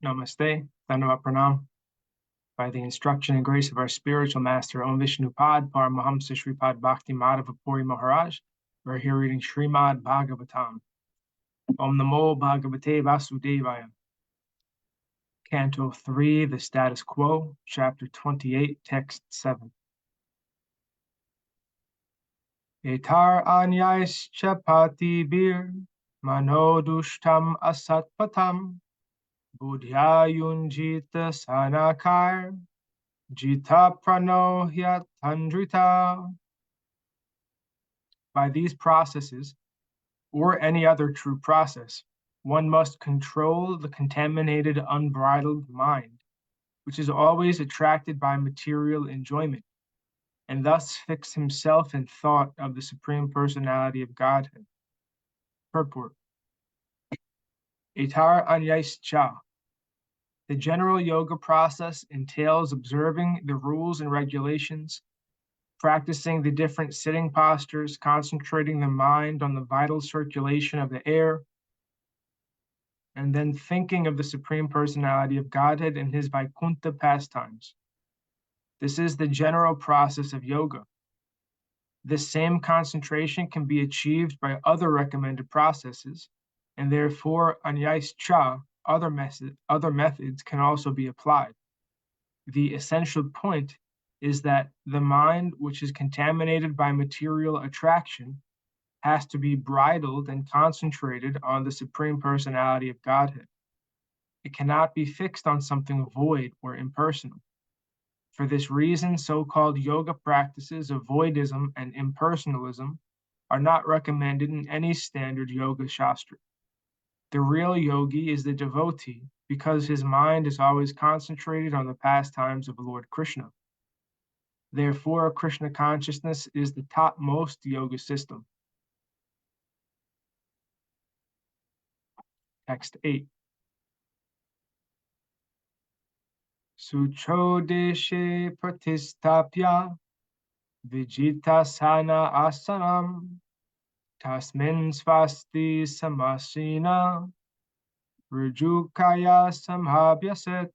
Namaste, Dhanava Pranam. By the instruction and grace of our spiritual master, Om Vishnupad, Paramahamsa Sripad Bhakti Madhava Puri Maharaj, we're here reading Srimad Bhagavatam. Om Namo Bhagavate Vasudevaya. Canto 3, the Status Quo, Chapter 28, Text 7. Etar anyais pati bir, manodushtam asatpatam, Budhyayunjita sanakar, jita pranohya tandrita. By these processes, or any other true process, one must control the contaminated, unbridled mind, which is always attracted by material enjoyment, and thus fix himself in thought of the Supreme Personality of Godhead. Purport. Etar anyascha. The general yoga process entails observing the rules and regulations, practicing the different sitting postures, concentrating the mind on the vital circulation of the air, and then thinking of the Supreme Personality of Godhead and his Vaikuntha pastimes. This is the general process of yoga. This same concentration can be achieved by other recommended processes, and therefore anyascha, other methods can also be applied. The essential point is that the mind, which is contaminated by material attraction, has to be bridled and concentrated on the Supreme Personality of Godhead. It cannot be fixed on something void or impersonal. For this reason, so-called yoga practices of voidism and impersonalism are not recommended in any standard yoga shastra. The real yogi is the devotee because his mind is always concentrated on the pastimes of Lord Krishna. Therefore, Krishna consciousness is the topmost yoga system. Text 8. Suchodeshe pratistapya vijitasana asanam tasmin svasti samasina rujukaya samhabhyaset.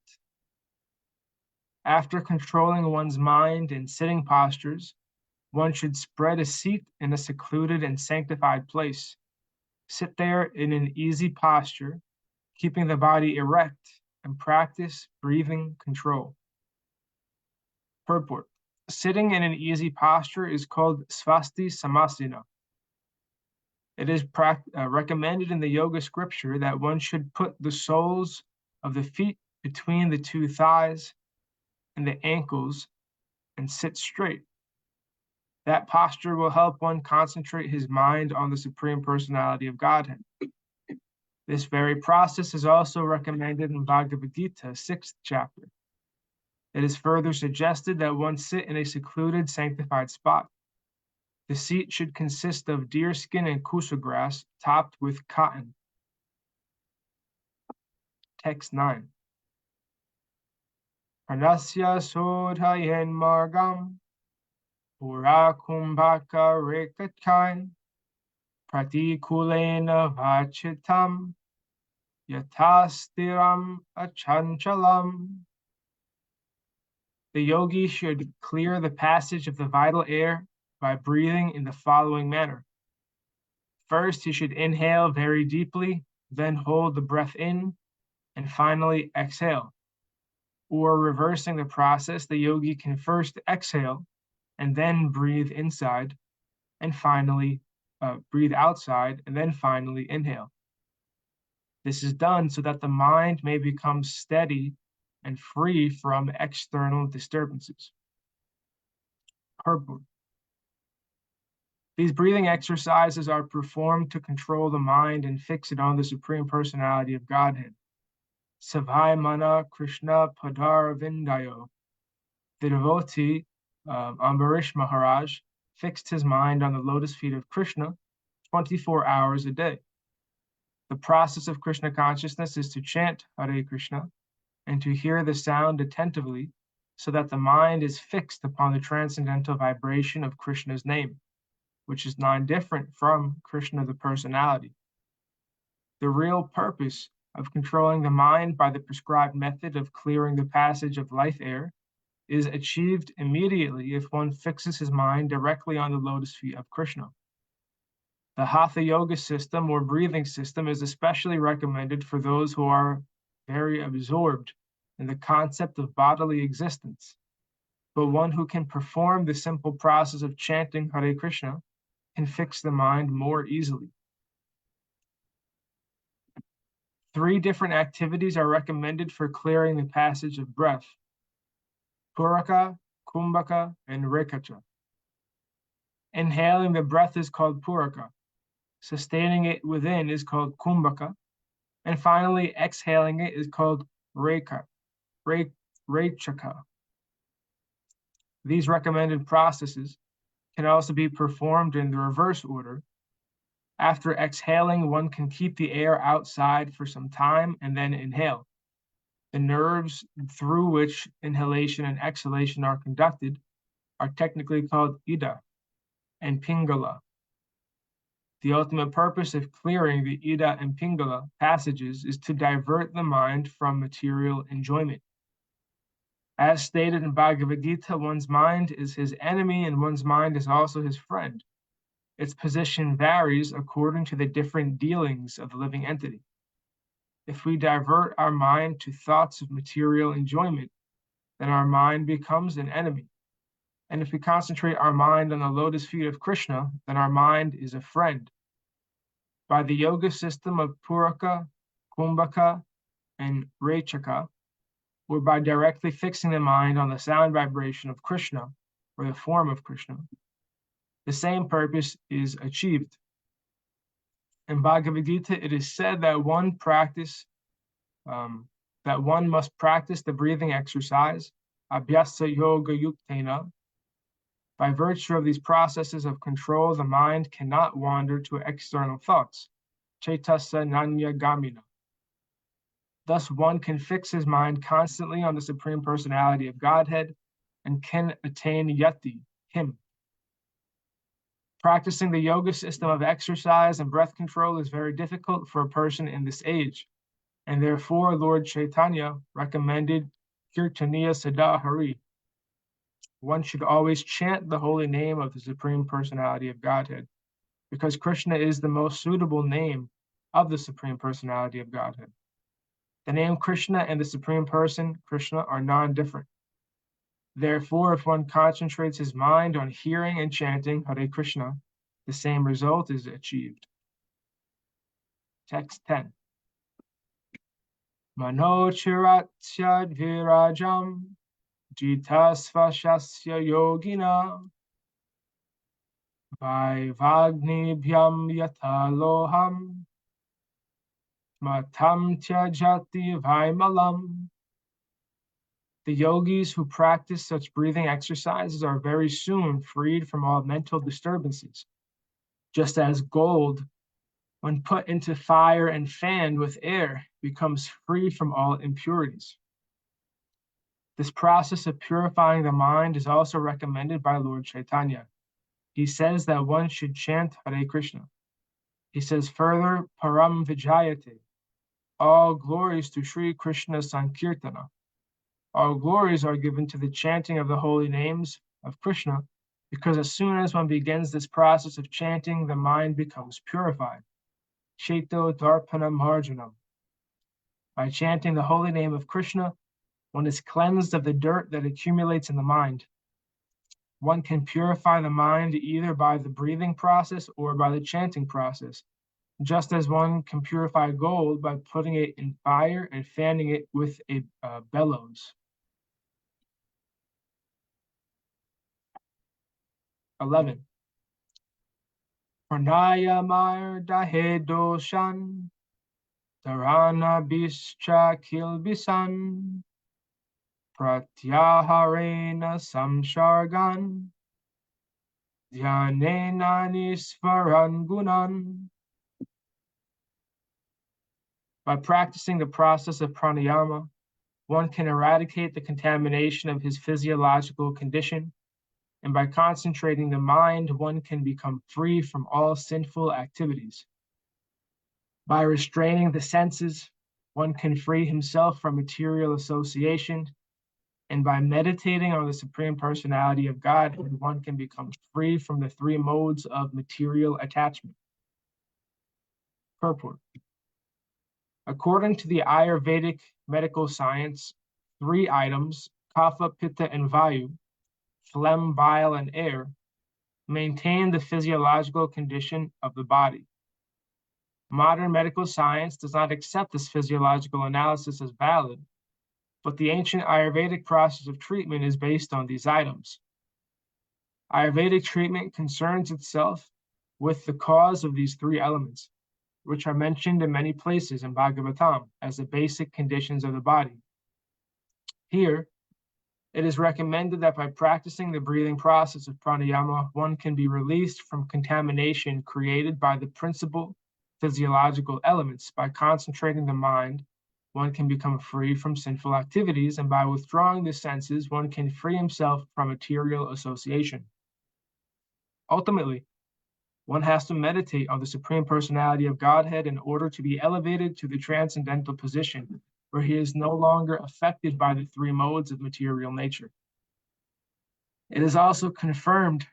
After controlling one's mind in sitting postures, one should spread a seat in a secluded and sanctified place. Sit there in an easy posture, keeping the body erect, and practice breathing control. Purport. Sitting in an easy posture is called svasti samasina. It is recommended in the yoga scripture that one should put the soles of the feet between the two thighs and the ankles and sit straight. That posture will help one concentrate his mind on the Supreme Personality of Godhead. This very process is also recommended in Bhagavad Gita, 6th chapter. It is further suggested that one sit in a secluded, sanctified spot. The seat should consist of deerskin and kusa grass topped with cotton. Text 9. Pranasya sodhayen margam pura kumbhaka rekatkain pratikulena vachitam yatastiram achanchalam. The yogi should clear the passage of the vital air by breathing in the following manner. First, he should inhale very deeply, then hold the breath in, and finally exhale. Or reversing the process, the yogi can first exhale and then breathe inside, and finally breathe outside, and then finally inhale. This is done so that the mind may become steady and free from external disturbances. Purport. These breathing exercises are performed to control the mind and fix it on the Supreme Personality of Godhead. Savai Mana Krishna Padar Vindayo. The devotee, Ambarish Maharaj, fixed his mind on the lotus feet of Krishna 24 hours a day. The process of Krishna consciousness is to chant Hare Krishna and to hear the sound attentively so that the mind is fixed upon the transcendental vibration of Krishna's name, which is non-different from Krishna the personality. The real purpose of controlling the mind by the prescribed method of clearing the passage of life air is achieved immediately if one fixes his mind directly on the lotus feet of Krishna. The Hatha Yoga system or breathing system is especially recommended for those who are very absorbed in the concept of bodily existence. But one who can perform the simple process of chanting Hare Krishna can fix the mind more easily. 3 different activities are recommended for clearing the passage of breath: Puraka, Kumbhaka, and Rekacha. Inhaling the breath is called Puraka. Sustaining it within is called Kumbhaka. And finally, exhaling it is called Rakshaka. These recommended processes can also be performed in the reverse order. After exhaling, one can keep the air outside for some time and then inhale. The nerves through which inhalation and exhalation are conducted are technically called Ida and Pingala. The ultimate purpose of clearing the Ida and Pingala passages is to divert the mind from material enjoyment. As stated in Bhagavad Gita, one's mind is his enemy and one's mind is also his friend. Its position varies according to the different dealings of the living entity. If we divert our mind to thoughts of material enjoyment, then our mind becomes an enemy. And if we concentrate our mind on the lotus feet of Krishna, then our mind is a friend. By the yoga system of Puraka, Kumbhaka, and Rakshaka, or by directly fixing the mind on the sound vibration of Krishna, or the form of Krishna, the same purpose is achieved. In Bhagavad Gita, it is said that one must practice the breathing exercise, Abhyasa Yoga Yuktena. By virtue of these processes of control, the mind cannot wander to external thoughts, Chaitasa Nanya Gamina. Thus, one can fix his mind constantly on the Supreme Personality of Godhead and can attain Yati, him. Practicing the yoga system of exercise and breath control is very difficult for a person in this age, and therefore Lord Chaitanya recommended Kirtaniya Sada Hari. One should always chant the holy name of the Supreme Personality of Godhead, because Krishna is the most suitable name of the Supreme Personality of Godhead. The name Krishna and the Supreme Person, Krishna, are non-different. Therefore, if one concentrates his mind on hearing and chanting Hare Krishna, the same result is achieved. Text 10. Manochiratyad virajam jitasvashasya yogina vaivagnibyam yataloham matam tyajati vaimalam. The yogis who practice such breathing exercises are very soon freed from all mental disturbances, just as gold, when put into fire and fanned with air, becomes free from all impurities. This process of purifying the mind is also recommended by Lord Chaitanya. He says that one should chant Hare Krishna. He says further, Param Vijayate, all glories to Sri Krishna Sankirtana. All glories are given to the chanting of the holy names of Krishna, because as soon as one begins this process of chanting, the mind becomes purified. Chaito Darpana Marjanam. By chanting the holy name of Krishna, one is cleansed of the dirt that accumulates in the mind. One can purify the mind either by the breathing process or by the chanting process, just as one can purify gold by putting it in fire and fanning it with a bellows. 11. Pranayamar dahe doshan, dharana bischa kilbisan, pratyaharena samshargan, dhyanena nisvaran gunan. By practicing the process of pranayama, one can eradicate the contamination of his physiological condition, and by concentrating the mind, one can become free from all sinful activities. By restraining the senses, one can free himself from material association, and by meditating on the Supreme Personality of Godhead, one can become free from the three modes of material attachment. Purport. According to the Ayurvedic medical science, three items, kapha, pitta, and vayu, phlegm, bile, and air, maintain the physiological condition of the body. Modern medical science does not accept this physiological analysis as valid, but the ancient Ayurvedic process of treatment is based on these items. Ayurvedic treatment concerns itself with the cause of these three elements, which are mentioned in many places in Bhagavatam as the basic conditions of the body. Here, it is recommended that by practicing the breathing process of pranayama, one can be released from contamination created by the principal physiological elements. By concentrating the mind, one can become free from sinful activities, and by withdrawing the senses, one can free himself from material association. Ultimately, one has to meditate on the Supreme Personality of Godhead in order to be elevated to the transcendental position, where he is no longer affected by the three modes of material nature. It is also confirmed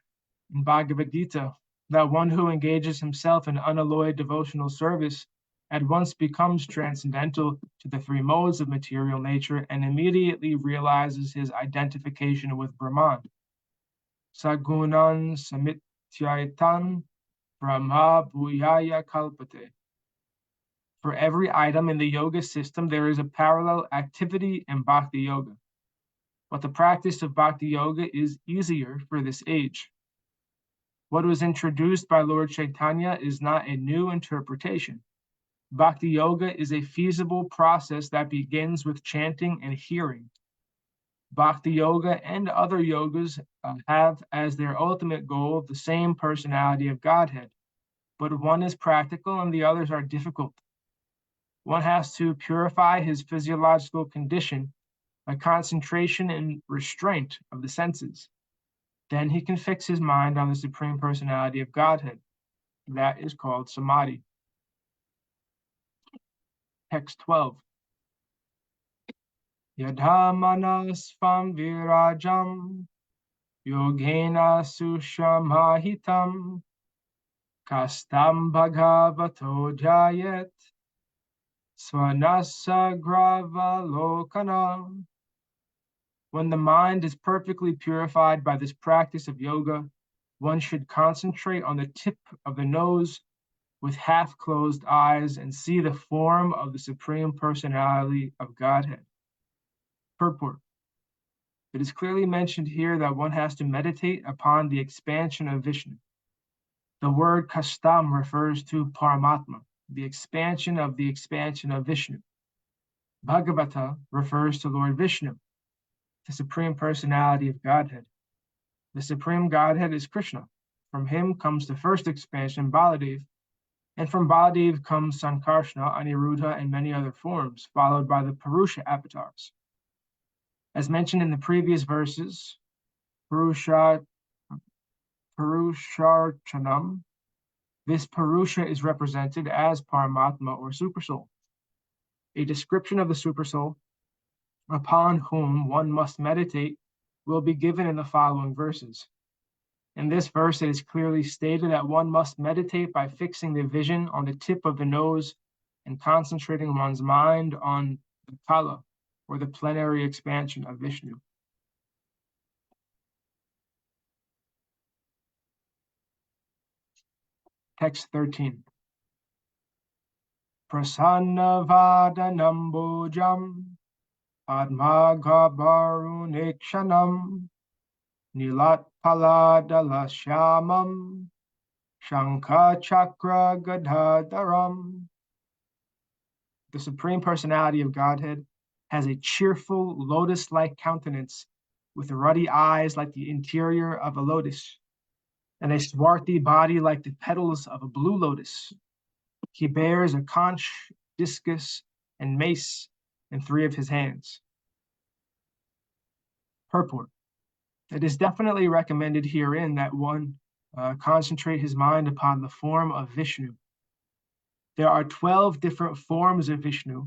in Bhagavad Gita that one who engages himself in unalloyed devotional service at once becomes transcendental to the three modes of material nature and immediately realizes his identification with Brahman. Sagunan samityaitan Brahma bhuyaya kalpate. For every item in the yoga system, there is a parallel activity in Bhakti Yoga. But the practice of Bhakti Yoga is easier for this age. What was introduced by Lord Chaitanya is not a new interpretation. Bhakti Yoga is a feasible process that begins with chanting and hearing. Bhakti Yoga and other yogas have as their ultimate goal the same personality of Godhead, but one is practical and the others are difficult. One has to purify his physiological condition by concentration and restraint of the senses. Then he can fix his mind on the Supreme Personality of Godhead. That is called samadhi. Text 12. Yadha manasvam virajam yogena sushamahitam kastam bhagavato jayet svanasa gravalokanam. When the mind is perfectly purified by this practice of yoga, one should concentrate on the tip of the nose with half-closed eyes and see the form of the Supreme Personality of Godhead. Purport. It is clearly mentioned here that one has to meditate upon the expansion of Vishnu. The word kastam refers to Paramatma, the expansion of Vishnu. Bhagavata refers to Lord Vishnu, the Supreme Personality of Godhead. The Supreme Godhead is Krishna. From him comes the first expansion, Baladev, and from Baladev comes Sankarsana, Aniruddha, and many other forms, followed by the Purusha avatars. As mentioned in the previous verses, Purusharchanam, this Purusha is represented as Paramatma or Supersoul. A description of the Supersoul upon whom one must meditate will be given in the following verses. In this verse, it is clearly stated that one must meditate by fixing the vision on the tip of the nose and concentrating one's mind on the kala, or the plenary expansion of Vishnu. Text 13. Prasanna vadanambojam padmaghabarunekshanam nilat paladalashyamam shankha chakra gadadaram. The Supreme Personality of Godhead has a cheerful lotus-like countenance with ruddy eyes like the interior of a lotus, and a swarthy body like the petals of a blue lotus. He bears a conch, discus, and mace in 3 of his hands. Purport. It is definitely recommended herein that one concentrate his mind upon the form of Vishnu. There are 12 different forms of Vishnu,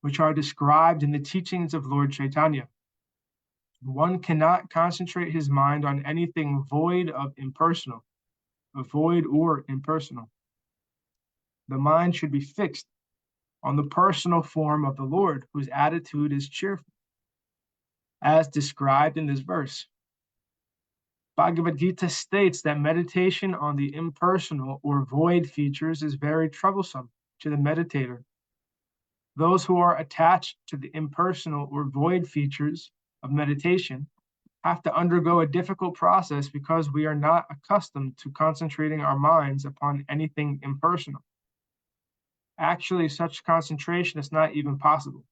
which are described in the teachings of Lord Chaitanya. One cannot concentrate his mind on anything void or impersonal. The mind should be fixed on the personal form of the Lord, whose attitude is cheerful, as described in this verse. Bhagavad Gita states that meditation on the impersonal or void features is very troublesome to the meditator. Those who are attached to the impersonal or void features of meditation have to undergo a difficult process because we are not accustomed to concentrating our minds upon anything impersonal. Actually, such concentration is not even possible.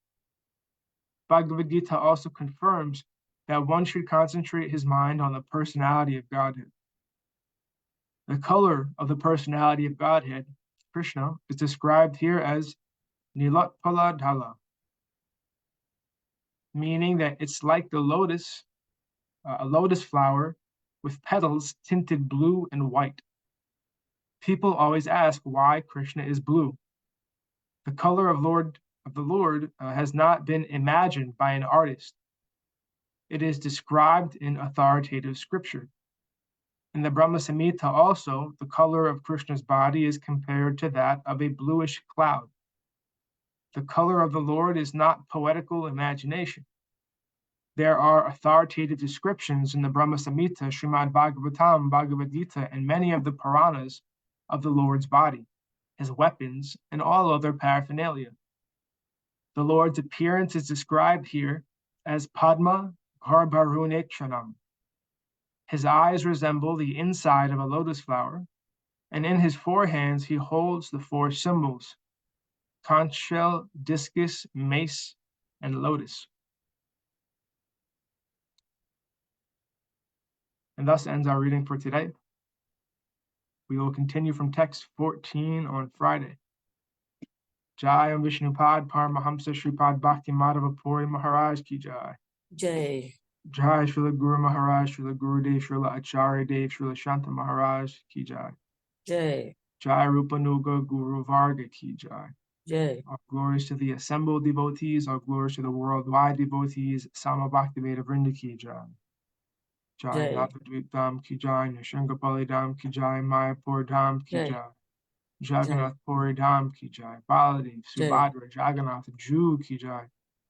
Bhagavad Gita also confirms that one should concentrate his mind on the personality of Godhead. The color of the personality of Godhead, Krishna, is described here as Nilatpala Dhala, meaning that it's like the lotus, a lotus flower with petals tinted blue and white. People always ask why Krishna is blue. The color of the Lord has not been imagined by an artist. It is described in authoritative scripture. In the Brahma Samhita also, the color of Krishna's body is compared to that of a bluish cloud. The color of the Lord is not poetical imagination. There are authoritative descriptions in the Brahma Samhita, Srimad Bhagavatam, Bhagavad Gita, and many of the Puranas of the Lord's body, his weapons, and all other paraphernalia. The Lord's appearance is described here as Padma Garbharunekshanam. His eyes resemble the inside of a lotus flower, and in his four hands he holds the four symbols: conch shell, discus, mace, and lotus. And thus ends our reading for today. We will continue from text 14 on Friday. Jai Om Vishnupad Paramahamsa Sripad Bhakti Madhava Puri Maharaj Ki Jai. Jai. Jai Srila Guru Maharaj, Srila Gurudev, Srila Acharya Dev, Srila Shanta Maharaj Ki Jai. Jai. Jai Rupanuga Guru Varga Ki Jai. Jai. All glories to the assembled devotees, all glories to the worldwide devotees, Sama Bhaktiveda Vrinda Ki Jai. Jai Navadvip Dham Ki Jai, Nishangapali Dham Ki Jai, Mayapur Dham Ki Jai. Jagannath Puri Dham Ki Jai, Baladev, Subhadra, Jagannath, Jew Ki Jai,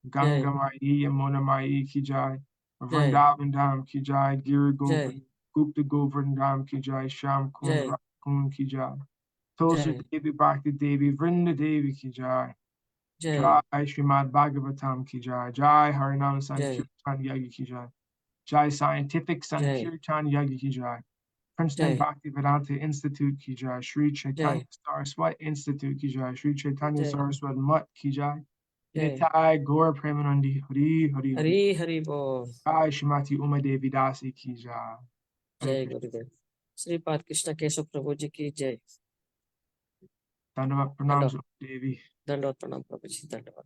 Ganga Mai, Yamuna Mai Ki Jai, Vrindavan Dham Ki Jai, Giri Govardhan, Gupta Govardhan Dham Ki Jai, Sham Kund Rakun Ki Jai, Tulsi Devi Bhakti Devi, Vrinda Devi Ki Jai, Jai Srimad Bhagavatam Ki Jai, Jai Harinam Sankirtan Yagi Ki Jai, Jai Scientific Sankirtan Yagi Ki Jai, Princeton Bhaktivedanta Institute Ki Jai, Sri Chaitanya Saraswat Institute Ki Jai, Sri Chaitanya Saraswat Mutt Ki Jai, Nitai Gaur Premanandi Hari Hari Hari Hari Bol. Jai Shrimati Uma Devi Dasi Ki Jai. Jai Gurudev. Sripad Krishna Keshav Prabhu Ji Ki Jai. Dandavat Pranam Devi. Dandavat Pranam Prabhu Ji. Dandavat.